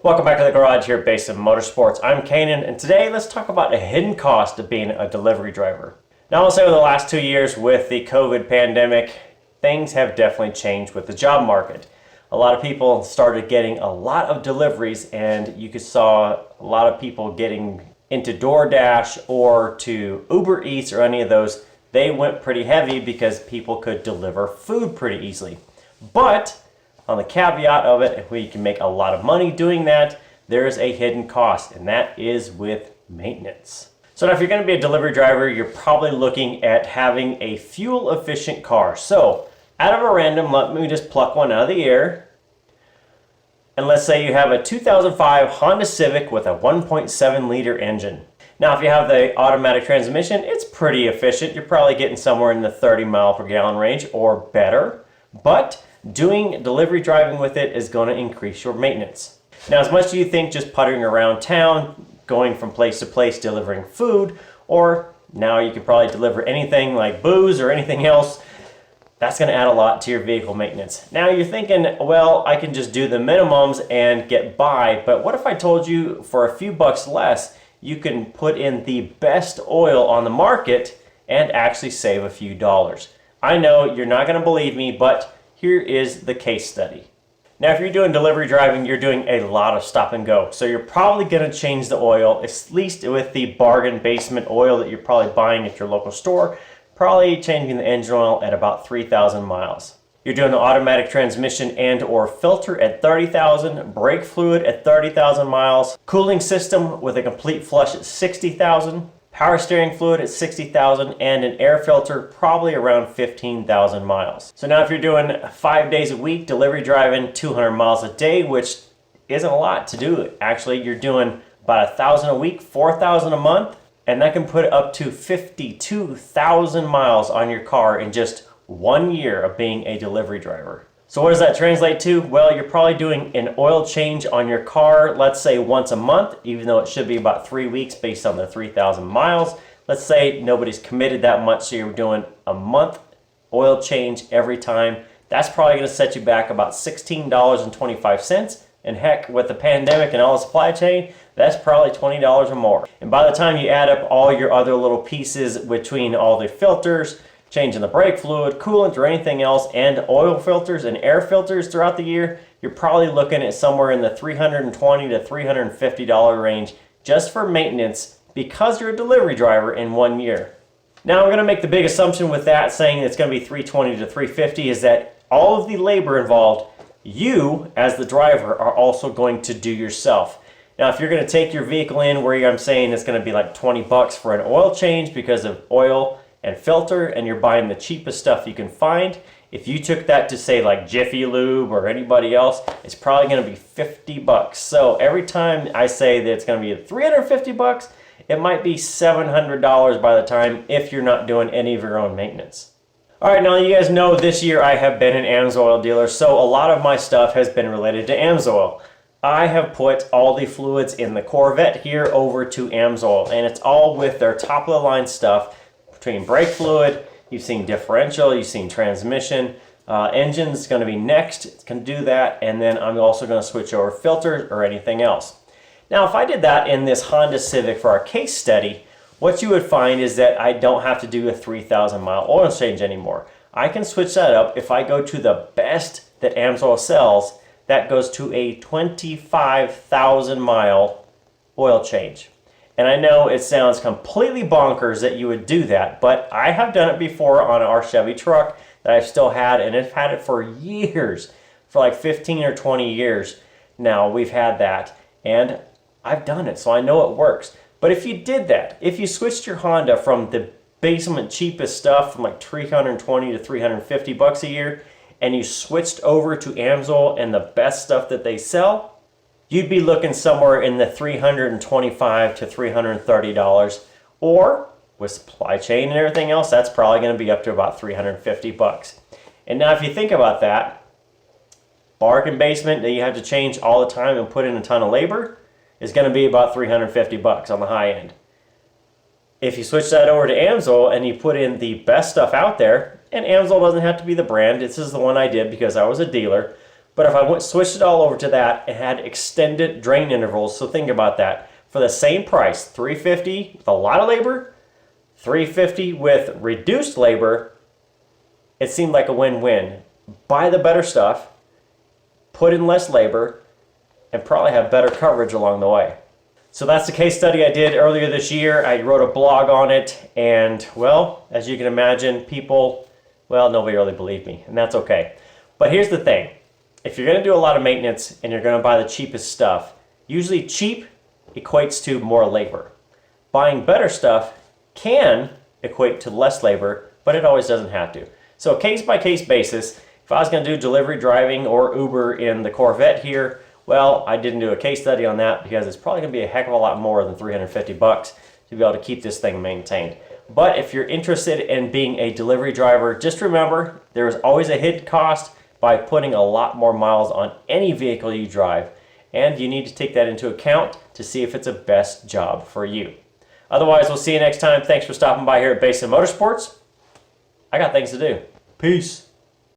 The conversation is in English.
Welcome back to the garage here at Basin Motorsports. I'm Canaan, and today let's talk about a hidden cost of being a delivery driver. Now I'll say over the last 2 years with the COVID pandemic, things have definitely changed with the job market. A lot of people started getting a lot of deliveries, and you saw a lot of people getting into DoorDash or to Uber Eats or any of those. They went pretty heavy because people could deliver food pretty easily. But on the caveat of it, if we can make a lot of money doing that, there is a hidden cost, and that is with maintenance. So now if you're going to be a delivery driver, you're probably looking at having a fuel efficient car. So out of a random, let me just pluck one out of the air. And let's say you have a 2005 Honda Civic with a 1.7 liter engine. Now if you have the automatic transmission, it's pretty efficient. You're probably getting somewhere in the 30 mile per gallon range or better. But doing delivery driving with it is going to increase your maintenance. Now, as much as you think just puttering around town, going from place to place delivering food, or now you can probably deliver anything like booze or anything else, that's going to add a lot to your vehicle maintenance. Now you're thinking, well, I can just do the minimums and get by, but what if I told you for a few bucks less, you can put in the best oil on the market and actually save a few dollars? I know you're not going to believe me, but here is the case study. Now, if you're doing delivery driving, you're doing a lot of stop and go. So you're probably going to change the oil, at least with the bargain basement oil that you're probably buying at your local store, probably changing the engine oil at about 3,000 miles. You're doing the automatic transmission and or filter at 30,000, brake fluid at 30,000 miles, cooling system with a complete flush at 60,000, power steering fluid at 60,000, and an air filter probably around 15,000 miles. So now if you're doing 5 days a week, delivery driving 200 miles a day, which isn't a lot to do. Actually, you're doing about 1,000 a week, 4,000 a month, and that can put up to 52,000 miles on your car in just 1 year of being a delivery driver. So what does that translate to? Well, you're probably doing an oil change on your car, let's say once a month, even though it should be about 3 weeks based on the 3,000 miles. Let's say nobody's committed that much, so you're doing a month oil change every time. That's probably going to set you back about $16.25. And heck, with the pandemic and all the supply chain, that's probably $20 or more. And by the time you add up all your other little pieces between all the filters, changing the brake fluid, coolant, or anything else, and oil filters and air filters throughout the year, you're probably looking at somewhere in the $320 to $350 range just for maintenance because you're a delivery driver in 1 year. Now, I'm going to make the big assumption with that, saying it's going to be $320 to $350, is that all of the labor involved, you, as the driver, are also going to do yourself. Now, if you're going to take your vehicle in where I'm saying it's going to be like 20 bucks for an oil change because of oil and filter, and you're buying the cheapest stuff you can find, if you took that to say like Jiffy Lube or anybody else, it's probably going to be 50 bucks. So every time I say that it's going to be 350 bucks, it might be $700 by the time if you're not doing any of your own maintenance. All right, now you guys know this year I have been an AMSOIL dealer, so a lot of my stuff has been related to AMSOIL. I have put all the fluids in the Corvette here over to AMSOIL, and it's all with their top of the line stuff. Between brake fluid, you've seen differential, you've seen transmission, engine's going to be next, it's going to do that, and then I'm also going to switch over filters or anything else. Now if I did that in this Honda Civic for our case study, what you would find is that I don't have to do a 3,000 mile oil change anymore. I can switch that up. If I go to the best that AMSOIL sells, that goes to a 25,000 mile oil change. And I know it sounds completely bonkers that you would do that, but I have done it before on our Chevy truck that I've still had, and I've had it for years, for like 15 or 20 years now we've had that, and I've done it, so I know it works. But if you did that, if you switched your Honda from the basement cheapest stuff from like 320 to 350 bucks a year, and you switched over to AMSOIL and the best stuff that they sell, you'd be looking somewhere in the $325 to $330, or with supply chain and everything else, that's probably going to be up to about 350 bucks. And now if you think about that, bargain basement that you have to change all the time and put in a ton of labor is going to be about 350 bucks on the high end. If you switch that over to AMSOIL and you put in the best stuff out there, and AMSOIL doesn't have to be the brand, this is the one I did because I was a dealer, But if I switched it all over to that, it had extended drain intervals. So think about that. For the same price, $350 with a lot of labor, $350 with reduced labor, it seemed like a win-win. Buy the better stuff, put in less labor, and probably have better coverage along the way. So that's the case study I did earlier this year. I wrote a blog on it, and well, as you can imagine, people, well, nobody really believed me, and that's okay. But here's the thing. If you're going to do a lot of maintenance and you're going to buy the cheapest stuff, usually cheap equates to more labor. Buying better stuff can equate to less labor, but it always doesn't have to. So case-by-case basis, if I was going to do delivery driving or Uber in the Corvette here, well, I didn't do a case study on that because it's probably going to be a heck of a lot more than $350 to be able to keep this thing maintained. But if you're interested in being a delivery driver, just remember there is always a hidden cost by putting a lot more miles on any vehicle you drive, and you need to take that into account to see if it's a best job for you. Otherwise, we'll see you next time. Thanks for stopping by here at Basin Motorsports. I got things to do. Peace.